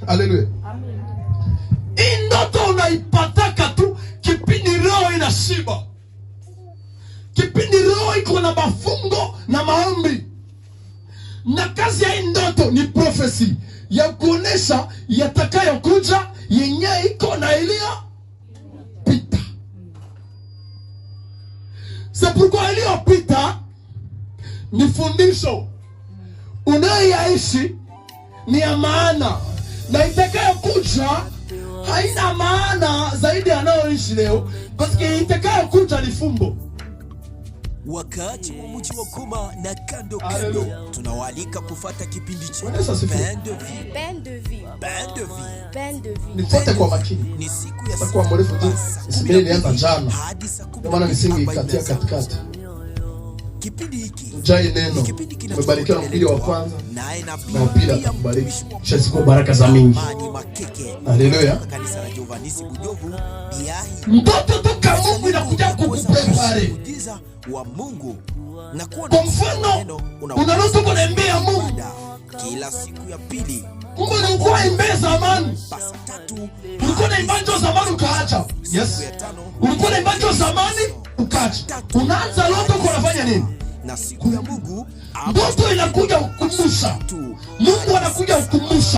Haleluya. Amen. Hii ndoto unaipataka tu kipindi roho inashiba. Kipindi roho iko na mafungo na maombi. Na kazi ya hii ndoto ni prophecy ya kuonesha yatakayokuja yenye iko na iliyopita. C'est pourquoi iliyopita ni fundisho. Unayoishi ni ya maana, na itakayokuja haina maana zaidi anayoishi leo, kwa sababu itakayokuja ni fumbo. Wakati wa mji wa Goma na kando kando, tunawaalika kufuata kipindi cha Bain de Vie. Bain de Vie. Bain de Vie. Bain de Vie. Nifuate kwa makini. Ni siku ya kwa mrefu tu. Isibili nianza jana. Kwa maana nisingi katikati. Kipindi hiki ujai neno umebarikiwa na mpili wa kwanza na mpili atakubariki. Shasiku baraka za mingi. Haleluya. Kanisa la Giovanisi Bujovu. Mtoto toka Mungu inakuja kukuprepare wa Mungu na kuwa kwa mfano unaloto kunembea Mungu kila siku ya pili. Kumbe ni ukuwa imbe zamani. Pasa 3 ulikuwa na imbanjo zamani ukaacha. Yes. Ulikuwa na imbanjo zamani ukaacha. Unaanza loto kwa unafanya nini? Na siku ya Mungu ndoto inakuja kukumbusha. Mungu anakuja kukumbusha.